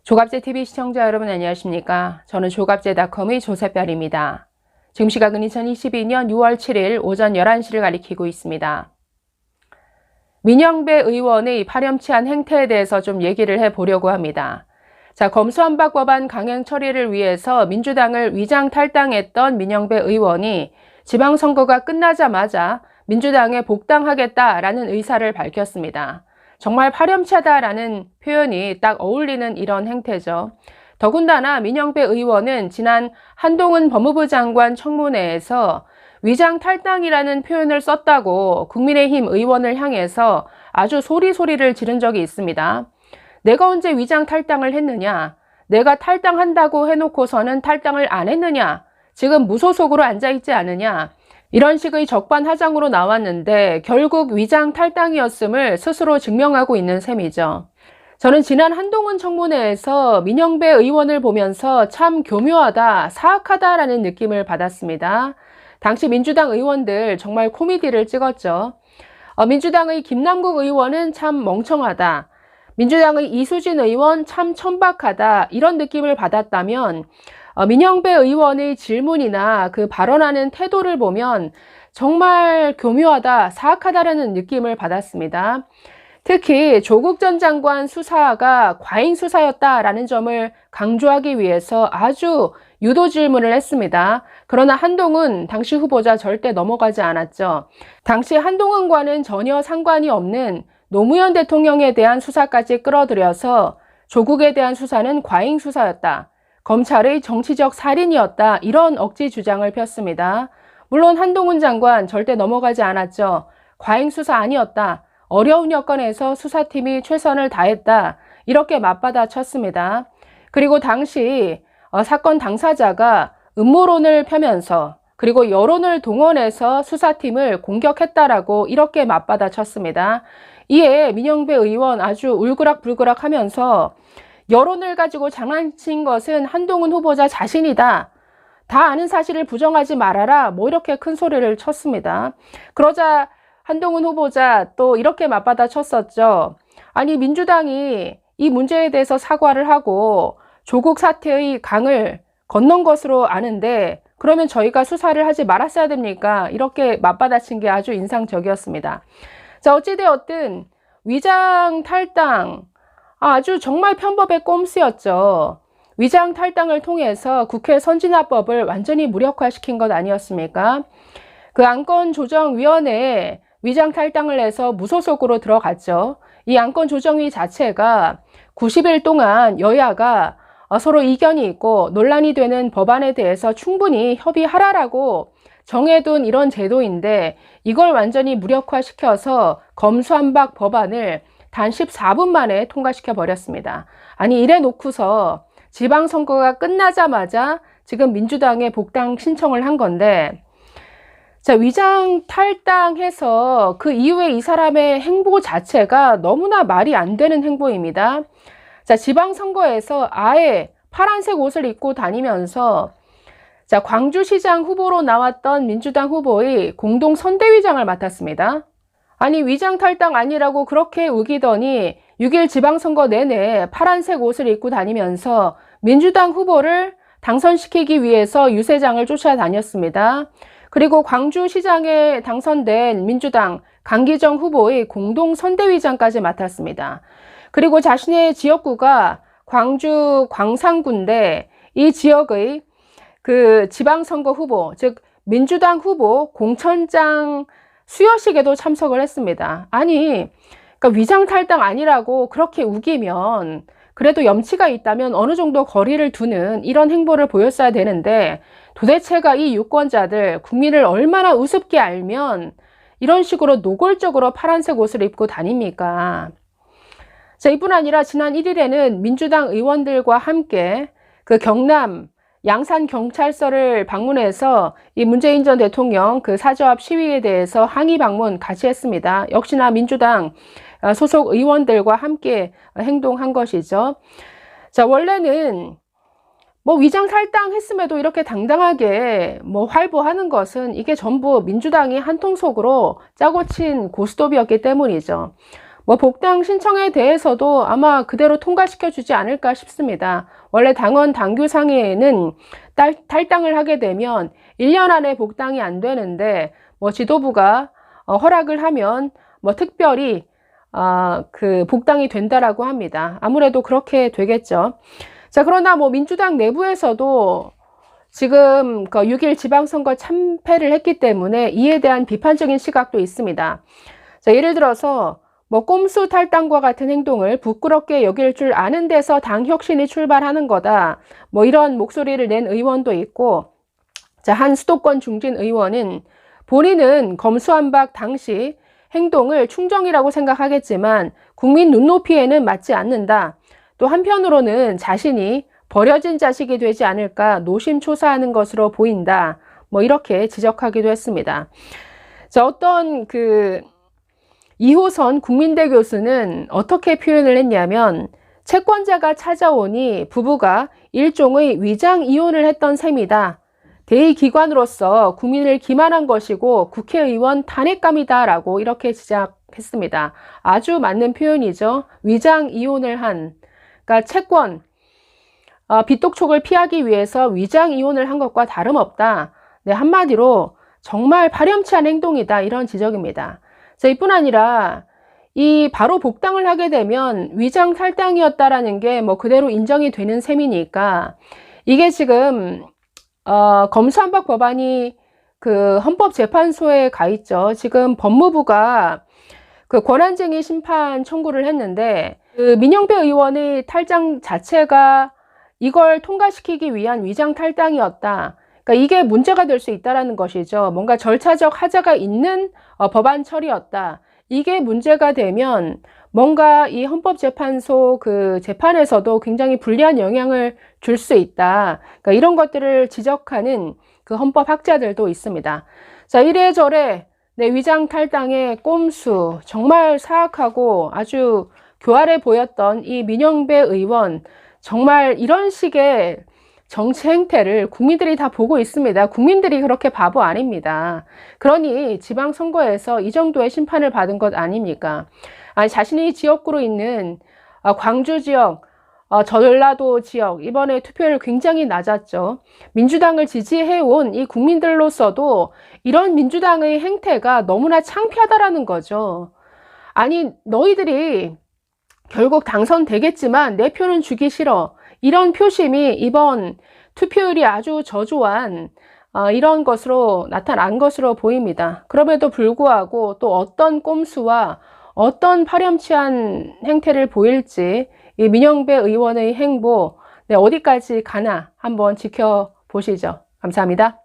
조갑제TV 시청자 여러분 안녕하십니까? 저는 조갑제닷컴의 조세별입니다. 지금 시각은 2022년 6월 7일 오전 11시를 가리키고 있습니다. 민영배 의원의 파렴치한 행태에 대해서 좀 얘기를 해보려고 합니다. 자, 검수완박 법안 강행 처리를 위해서 민주당을 위장 탈당했던 민영배 의원이 지방선거가 끝나자마자 민주당에 복당하겠다라는 의사를 밝혔습니다. 정말 파렴치하다라는 표현이 딱 어울리는 이런 행태죠. 더군다나 민영배 의원은 지난 한동훈 법무부 장관 청문회에서 위장 탈당이라는 표현을 썼다고 국민의힘 의원을 향해서 아주 소리소리를 지른 적이 있습니다. 내가 언제 위장 탈당을 했느냐? 내가 탈당한다고 해놓고서는 탈당을 안 했느냐? 지금 무소속으로 앉아있지 않으냐? 이런 식의 적반하장으로 나왔는데 결국 위장 탈당이었음을 스스로 증명하고 있는 셈이죠. 저는 지난 한동훈 청문회에서 민영배 의원을 보면서 참 교묘하다, 사악하다라는 느낌을 받았습니다. 당시 민주당 의원들 정말 코미디를 찍었죠. 민주당의 김남국 의원은 참 멍청하다. 민주당의 이수진 의원 참 천박하다. 이런 느낌을 받았다면 민영배 의원의 질문이나 그 발언하는 태도를 보면 정말 교묘하다, 사악하다라는 느낌을 받았습니다. 특히 조국 전 장관 수사가 과잉 수사였다라는 점을 강조하기 위해서 아주 유도 질문을 했습니다. 그러나 한동훈 당시 후보자 절대 넘어가지 않았죠. 당시 한동훈과는 전혀 상관이 없는 노무현 대통령에 대한 수사까지 끌어들여서 조국에 대한 수사는 과잉 수사였다. 검찰의 정치적 살인이었다. 이런 억지 주장을 폈습니다. 물론 한동훈 장관 절대 넘어가지 않았죠. 과잉 수사 아니었다. 어려운 여건에서 수사팀이 최선을 다했다. 이렇게 맞받아 쳤습니다. 그리고 당시 사건 당사자가 음모론을 펴면서 그리고 여론을 동원해서 수사팀을 공격했다라고 이렇게 맞받아 쳤습니다. 이에 민영배 의원 아주 울그락불그락 하면서 여론을 가지고 장난친 것은 한동훈 후보자 자신이다. 다 아는 사실을 부정하지 말아라. 뭐 이렇게 큰 소리를 쳤습니다. 그러자 한동훈 후보자 또 이렇게 맞받아 쳤었죠. 아니 민주당이 이 문제에 대해서 사과를 하고 조국 사태의 강을 건넌 것으로 아는데 그러면 저희가 수사를 하지 말았어야 됩니까? 이렇게 맞받아친 게 아주 인상적이었습니다. 자, 어찌되었든 위장 탈당 아주 정말 편법의 꼼수였죠. 위장 탈당을 통해서 국회 선진화법을 완전히 무력화시킨 것 아니었습니까? 그 안건조정위원회에 위장 탈당을 해서 무소속으로 들어갔죠. 이 안건조정위 자체가 90일 동안 여야가 서로 이견이 있고 논란이 되는 법안에 대해서 충분히 협의하라라고 정해둔 이런 제도인데 이걸 완전히 무력화시켜서 검수완박 법안을 단 14분 만에 통과시켜 버렸습니다. 아니 이래 놓고서 지방선거가 끝나자마자 지금 민주당에 복당 신청을 한 건데 자, 위장 탈당해서 그 이후에 이 사람의 행보 자체가 너무나 말이 안 되는 행보입니다. 자, 지방선거에서 아예 파란색 옷을 입고 다니면서 자, 광주시장 후보로 나왔던 민주당 후보의 공동 선대위장을 맡았습니다. 아니 위장 탈당 아니라고 그렇게 우기더니 6일 지방선거 내내 파란색 옷을 입고 다니면서 민주당 후보를 당선시키기 위해서 유세장을 쫓아다녔습니다. 그리고 광주시장에 당선된 민주당 강기정 후보의 공동 선대위장까지 맡았습니다. 그리고 자신의 지역구가 광주 광산구인데 이 지역의 그 지방선거 후보, 즉 민주당 후보 공천장 수여식에도 참석을 했습니다. 아니, 그러니까 위장 탈당 아니라고 그렇게 우기면 그래도 염치가 있다면 어느 정도 거리를 두는 이런 행보를 보였어야 되는데 도대체가 이 유권자들, 국민을 얼마나 우습게 알면 이런 식으로 노골적으로 파란색 옷을 입고 다닙니까? 자, 이뿐 아니라 지난 1일에는 민주당 의원들과 함께 그 경남 양산경찰서를 방문해서 이 문재인 전 대통령 그 사저합 시위에 대해서 항의 방문 같이 했습니다. 역시나 민주당 소속 의원들과 함께 행동한 것이죠. 자, 원래는 뭐 위장 탈당했음에도 이렇게 당당하게 뭐 활보하는 것은 이게 전부 민주당이 한통속으로 짜고 친 고스톱이었기 때문이죠. 뭐 복당 신청에 대해서도 아마 그대로 통과시켜 주지 않을까 싶습니다. 원래 당원 당규상에는 탈당을 하게 되면 1년 안에 복당이 안 되는데 뭐 지도부가 허락을 하면 뭐 특별히 그 복당이 된다라고 합니다. 아무래도 그렇게 되겠죠. 자, 그러나 뭐 민주당 내부에서도 지금 그 6일 지방선거 참패를 했기 때문에 이에 대한 비판적인 시각도 있습니다. 자, 예를 들어서 뭐 꼼수 탈당과 같은 행동을 부끄럽게 여길 줄 아는 데서 당 혁신이 출발하는 거다. 뭐 이런 목소리를 낸 의원도 있고, 자, 한 수도권 중진 의원은 본인은 검수완박 당시 행동을 충정이라고 생각하겠지만 국민 눈높이에는 맞지 않는다. 또 한편으로는 자신이 버려진 자식이 되지 않을까 노심초사하는 것으로 보인다. 뭐 이렇게 지적하기도 했습니다. 자, 어떤 그 2호선 국민대 교수는 어떻게 표현을 했냐면 채권자가 찾아오니 부부가 일종의 위장 이혼을 했던 셈이다. 대의기관으로서 국민을 기만한 것이고 국회의원 탄핵감이다 라고 이렇게 지적했습니다. 아주 맞는 표현이죠. 위장 이혼을 한, 그러니까 채권, 빚독촉을 피하기 위해서 위장 이혼을 한 것과 다름없다. 네, 한마디로 정말 파렴치한 행동이다. 이런 지적입니다. 자, 이뿐 아니라 이 바로 복당을 하게 되면 위장 탈당이었다라는 게 뭐 그대로 인정이 되는 셈이니까 이게 지금 검수완박 법안이 그 헌법재판소에 가 있죠. 지금 법무부가 그 권한쟁의 심판 청구를 했는데 그 민영배 의원의 탈당 자체가 이걸 통과시키기 위한 위장 탈당이었다. 그러니까 이게 문제가 될 수 있다라는 것이죠. 뭔가 절차적 하자가 있는 법안 처리였다. 이게 문제가 되면 뭔가 이 헌법재판소 그 재판에서도 굉장히 불리한 영향을 줄 수 있다. 그러니까 이런 것들을 지적하는 그 헌법학자들도 있습니다. 자, 이래저래 네, 위장 탈당의 꼼수, 정말 사악하고 아주 교활해 보였던 이 민영배 의원, 정말 이런 식의 정치 행태를 국민들이 다 보고 있습니다. 국민들이 그렇게 바보 아닙니다. 그러니 지방선거에서 이 정도의 심판을 받은 것 아닙니까? 아니, 자신이 지역구로 있는 광주 지역, 전라도 지역, 이번에 투표율 굉장히 낮았죠. 민주당을 지지해온 이 국민들로서도 이런 민주당의 행태가 너무나 창피하다라는 거죠. 아니, 너희들이 결국 당선되겠지만 내 표는 주기 싫어. 이런 표심이 이번 투표율이 아주 저조한 이런 것으로 나타난 것으로 보입니다. 그럼에도 불구하고 또 어떤 꼼수와 어떤 파렴치한 행태를 보일지 이 민영배 의원의 행보 어디까지 가나 한번 지켜보시죠. 감사합니다.